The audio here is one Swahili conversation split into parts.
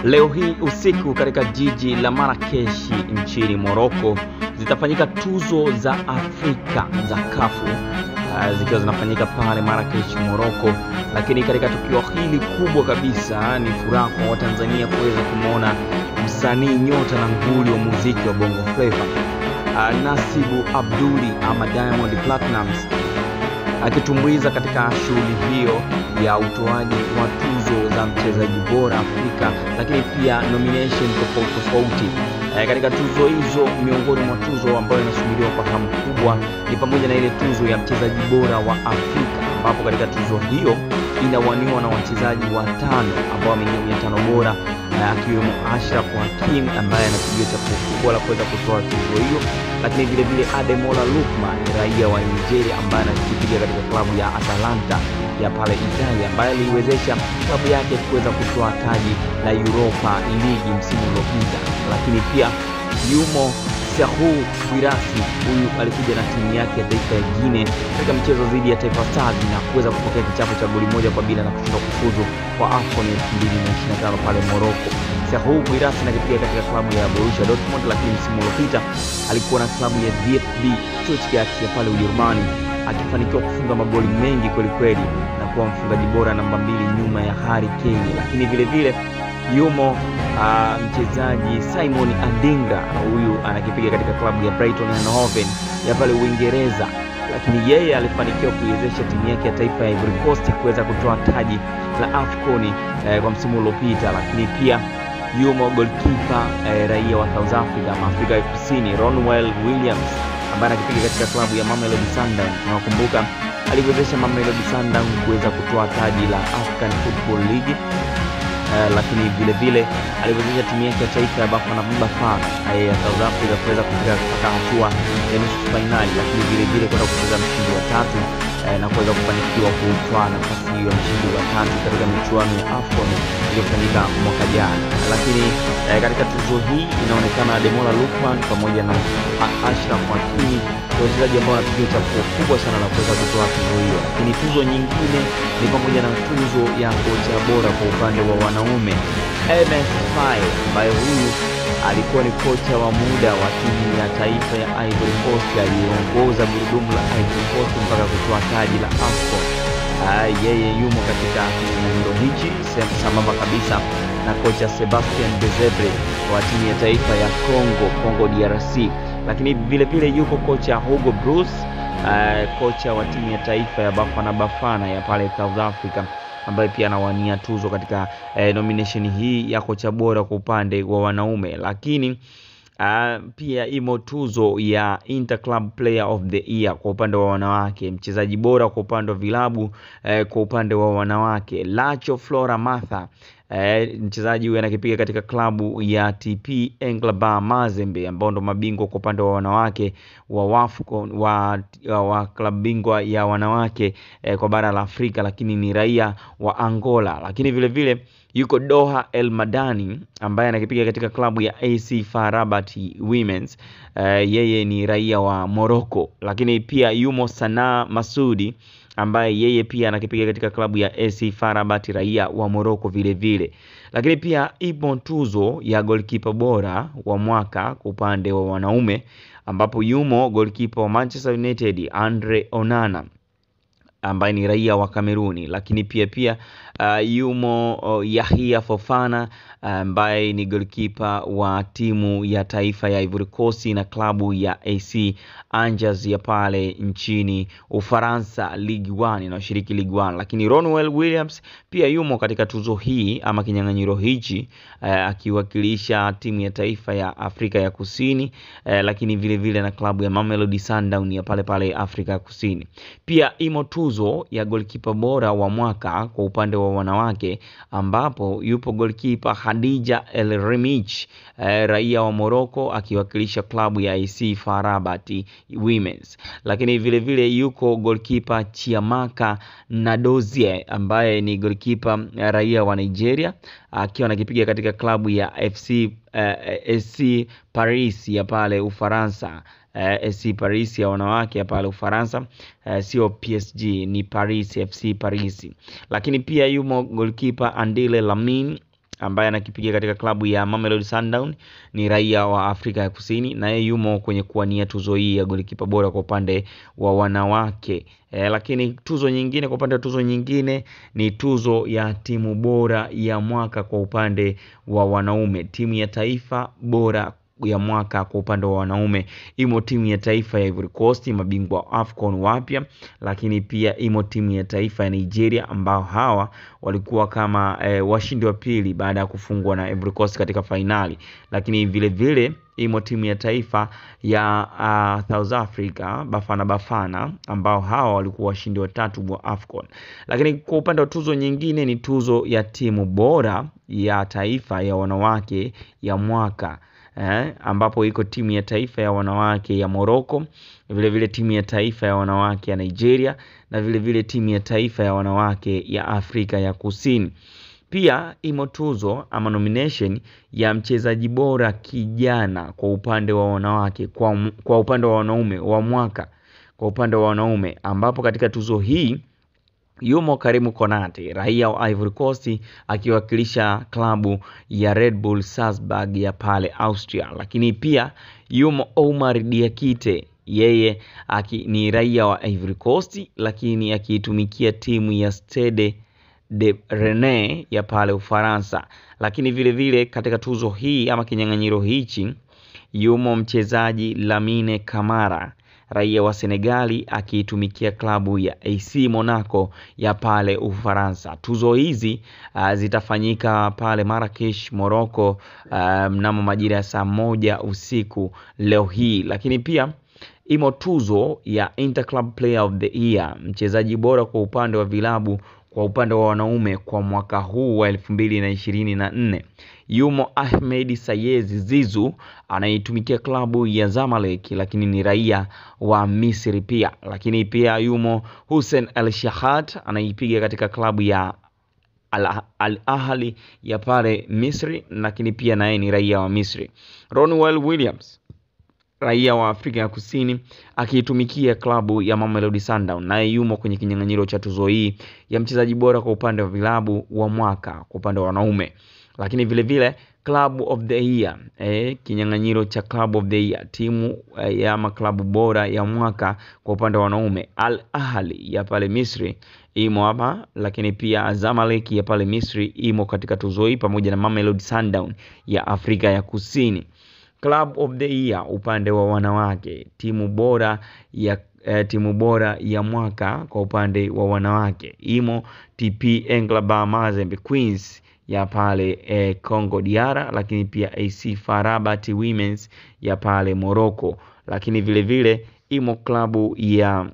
Leo hii usiku katika jiji la Marrakesh nchini Morocco zitafanyika tuzo za Afrika za kafu zikiwa zinafanyika pale Marrakesh, Morocco. Lakini katika tukio hili kubwa kabisa ni furaha kwa Watanzania kuweza kumuona msanii nyota na nguli wa muziki wa Bongo Flava Nasibu Abduli ama Diamond Platnumz akitumbuiza katika shughuli hiyo ya utoaji wa tuzo za mchezaji bora Afrika, lakini pia nomination tofauti. Katika tuzo hizo, miongoni mwa tuzo ambayo inasubiriwa kwa hamu kubwa ni pamoja na ile tuzo ya mchezaji bora wa Afrika, ambapo katika tuzo hiyo inawaniwa na wachezaji watano ambao wameingia 500 bora, akiwemo Ashraf Hakim ambaye anapiga chapuo kubwa la kuweza kutoa tuzo hiyo, lakini vile vile Ademola Lookman, raia wa Nigeria ambaye anakipiga katika klabu ya Atalanta ya pale Italia, ambaye aliwezesha klabu yake kuweza kutoa taji la Europa League msimu uliopita. Lakini pia yumo Serhou Guirassy, huyu alikuja na timu yake ya taifa ya Guinea katika mchezo dhidi ya Taifa Stars na kuweza kupokea kichapo cha goli moja kwa bila na kushinda kufuzu kwa AFCON 2025 pale Morocco. Serhou Guirassy anakipiga katika klabu ya Borussia Dortmund, lakini msimu uliopita alikuwa na klabu ya VfB Stuttgart ya pale Ujerumani, akifanikiwa kufunga magoli mengi kweli na kuwa mfungaji bora namba 2 nyuma ya Harry Kane. Lakini vile vile yumo mchezaji Simon Adingra, huyu anakipiga katika klabu ya Brighton and Hove ya pale Uingereza, lakini yeye alifanikiwa kuiwezesha timu yake ya taifa ya Ivory Coast kuweza kutoa taji la AFCON kwa msimu uliopita. Lakini pia yumo goalkeeper raia wa South Africa, Afrika ya Kusini, Ronwen Williams ambaye anakipiga katika klabu ya Mamelodi Sundowns. Tunakumbuka aliwezesha Mamelodi Sundowns kuweza kutoa taji la African Football League. Lakini vile vile aliwezesha timu yake ya taifa ya Bafana ya South Africa kuweza kufika katika hatua ya nusu finali, lakini vile vile kwenda kucheza mshindi wa 3 na kuweza kufanikiwa kutwaa nafasi ya mshindi wa 3 katika michuano ya AFCON iliyofanyika mwaka jana. Lakini katika tuzo hii inaonekana Ademola Lookman pamoja na Ashraf Hakim wachezaji ambao wanapiga chapuo kubwa sana na kuweza kutoa tuzo hiyo. Lakini tuzo nyingine ni pamoja na tuzo ya kocha bora kwa upande wa wanaume, MS Faye, ambaye huyu alikuwa ni kocha wa muda wa timu ya taifa ya Ivory Coast, aliongoza gurudumu la Ivory Coast mpaka kutoa taji la AFCON. Yeye yumo katika kinyang'anyiro hichi sambamba kabisa na kocha Sebastien Dezebre wa timu ya taifa ya Congo DRC. Lakini vile vile yuko kocha Hugo Bruce, kocha wa timu ya taifa ya Bafana ya pale South Africa, ambaye pia anawania tuzo katika nomination hii ya kocha bora kwa upande wa wanaume. Lakini pia imo tuzo ya Interclub Player of the Year kwa upande wa wanawake, mchezaji bora kwa upande wa vilabu kwa upande wa wanawake, Lacho Flora Martha. Mchezaji huyu anakipiga katika klabu ya TP Englebert Mazembe ambao ndo mabingwa kwa upande wa wanawake wa WAFCON wa klabu bingwa ya wanawake kwa bara la Afrika, lakini ni raia wa Angola. Lakini vile vile yuko Doha El Madani ambaye anakipiga katika klabu ya AC FAR Rabat Women's, yeye ni raia wa Morocco. Lakini pia yumo Sanaa Masudi ambaye yeye pia anakipiga katika klabu ya AC FAR Rabat, raia wa Morocco vile vile. Lakini pia ipo tuzo ya goalkeeper bora wa mwaka kwa upande wa wanaume, ambapo yumo goalkeeper wa Manchester United Andre Onana ambaye ni raia wa Kameruni. Lakini pia yumo Yahia Fofana ambaye ni goalkeeper wa timu ya taifa ya Ivory Coast na klabu ya AC Angers ya pale nchini Ufaransa, Ligue 1 inayoshiriki Ligue 1. Lakini Ronwen Williams pia yumo katika tuzo hii ama kinyang'anyiro hichi akiwakilisha timu ya taifa ya Afrika ya Kusini, lakini vile vile na klabu ya Mamelodi Sundowns ya pale Afrika ya Kusini. Pia imo tuzo ya goalkeeper bora wa mwaka kwa upande wa wanawake, ambapo yupo goalkeeper Khadija El Remich, raia wa Morocco akiwakilisha klabu ya AC FAR Rabat Women's. Lakini vile vile yuko goalkeeper Chiamaka Nadozie ambaye ni goalkeeper raia wa Nigeria akiwa anakipiga katika klabu ya SC Paris ya pale Ufaransa. SC Paris ya wanawake ya pale Ufaransa, sio PSG, ni Paris FC Paris. Lakini pia yumo goalkeeper Andile Lamine ambaye anakipiga katika klabu ya Mamelodi Sundowns ni raia wa Afrika ya Kusini, na yeye yumo kwenye kuwania tuzo hii ya golikipa bora kwa upande wa wanawake. Lakini tuzo nyingine, kwa upande wa tuzo nyingine ni tuzo ya timu bora ya mwaka kwa upande wa wanaume. Timu ya taifa bora ya mwaka kwa upande wa wanaume imo timu ya taifa ya Ivory Coast, mabingwa AFCON wapya, lakini pia imo timu ya taifa ya Nigeria ambao hawa walikuwa kama washindi wa pili baada ya kufungwa na Ivory Coast katika finali. Lakini vile vile imo timu ya taifa ya South Africa, Bafana ambao hawa walikuwa washindi watatu wa AFCON. Lakini kwa upande wa tuzo nyingine ni tuzo ya timu bora ya taifa ya wanawake ya mwaka, ambapo iko timu ya taifa ya wanawake ya Morocco, vile vile timu ya taifa ya wanawake ya Nigeria, na vile vile timu ya taifa ya wanawake ya Afrika ya Kusini. Pia imo tuzo ama nomination ya mchezaji bora kijana kwa upande wa wanawake kwa upande wa wanaume wa mwaka kwa upande wa wanaume, ambapo katika tuzo hii yumo Karim Konate, raia wa Ivory Coast, akiwakilisha klabu ya Red Bull Salzburg ya pale Austria. Lakini pia yumo Omar Diakite, yeye ni raia wa Ivory Coast lakini akiitumikia timu ya Stade de Rennes ya pale Ufaransa. Lakini vile vile katika tuzo hii ama kinyang'anyiro hichi yumo mchezaji Lamine Camara, raia wa Senegali, akiitumikia klabu ya AC Monaco ya pale Ufaransa. Tuzo hizi zitafanyika pale Marrakesh, Morocco, mnamo majira ya saa 1 usiku leo hii. Lakini pia imo tuzo ya Interclub Player of the Year, mchezaji bora kwa upande wa vilabu kwa upande wa wanaume kwa mwaka huu wa 2024. Yumo Ahmed Sayez Zizu, anaitumikia klabu ya Zamalek lakini ni raia wa Misri pia. Lakini pia yumo Hussein El Shahat, anaipiga katika klabu ya Al Ahly ya pale Misri, lakini pia naye ni raia wa Misri. Ronwell Williams, raia wa Afrika ya Kusini, akiitumikia klabu ya Mamelodi Sundowns, naye yumo kwenye kinyang'anyiro cha tuzo hii ya mchezaji bora kwa upande wa vilabu wa mwaka kwa upande wa wanaume. Lakini vile vile Club of the Year, kinyang'anyiro cha Club of the Year, timu ya maklabu bora ya mwaka kwa upande wa wanaume, Al Ahly ya pale Misri imo hapa, lakini pia Zamalek ya pale Misri imo katika tuzo hii pamoja na Mamelodi Sundowns ya Afrika ya Kusini. Club of the Year upande wa wanawake, timu bora ya mwaka kwa upande wa wanawake imo TP Englaba Mazembe Queens ya pale Congo DR, lakini pia AC FAR Rabat Women's ya pale Morocco. Lakini vile vile imo klabu ya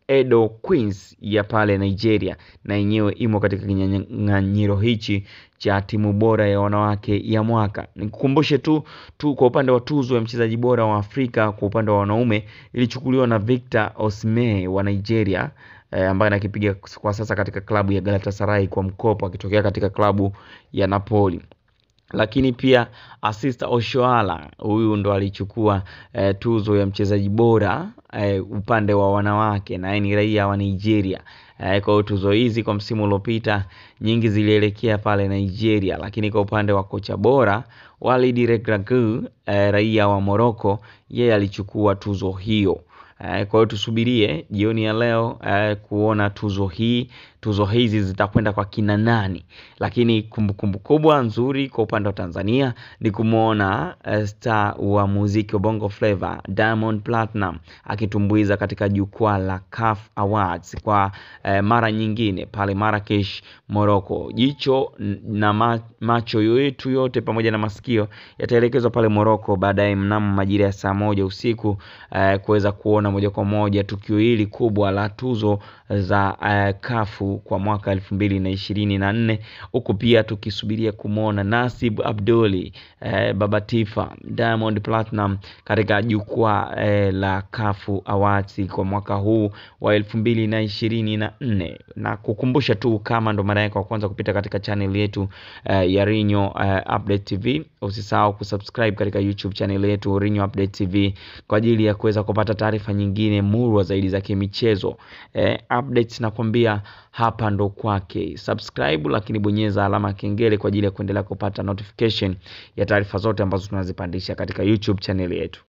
Edo Queens ya pale Nigeria, na yenyewe imo katika kinyang'anyiro hichi cha timu bora ya wanawake ya mwaka. Nikukumbushe tu kwa upande wa tuzo ya mchezaji bora wa Afrika kwa upande wa wanaume ilichukuliwa na Victor Osimhen wa Nigeria, ambaye anakipiga kwa sasa katika klabu ya Galatasaray kwa mkopo akitokea katika klabu ya Napoli. Lakini pia Asista Oshoala, huyu ndo alichukua tuzo ya mchezaji bora upande wa wanawake, na yeye ni raia wa Nigeria. Kwa tuzo hizi kwa msimu uliopita nyingi zilielekea pale Nigeria. Lakini kwa upande wa kocha bora, Walid Regragui, raia wa Morocco, yeye alichukua tuzo hiyo. Kwa hiyo tusubirie jioni ya leo kuona tuzo hizi zitakwenda kwa kina nani. Lakini kumbukumbu kubwa nzuri kwa upande wa Tanzania ni kumuona star wa muziki wa Bongo Flava Diamond Platinum akitumbuiza katika jukwaa la CAF Awards kwa mara nyingine pale Marrakesh, Morocco. Jicho na macho yetu yote pamoja na masikio yataelekezwa pale Morocco baadaye mnamo majira ya saa 1 usiku kuweza kuona moja kwa moja tukio hili kubwa la tuzo za CAF kwa mwaka 2024, huku pia tukisubiria kumuona Nasib Abduli, Baba Tifa, Diamond Platinum katika jukwaa la CAF Awards kwa mwaka huu wa 2024. Na kukumbusha tu, kama ndo mara yako ya kwanza kupita katika channel yetu ya Rinyo Update TV, usisahau kusubscribe katika YouTube channel yetu Rinyo Update TV kwa ajili ya kuweza kupata taarifa nyingine murwa zaidi za kimichezo. Updates nakwambia hapa ndo kwake. Subscribe, lakini bonyeza alama kengele kwa ajili ya kuendelea kupata notification ya taarifa zote ambazo tunazipandisha katika YouTube channel yetu.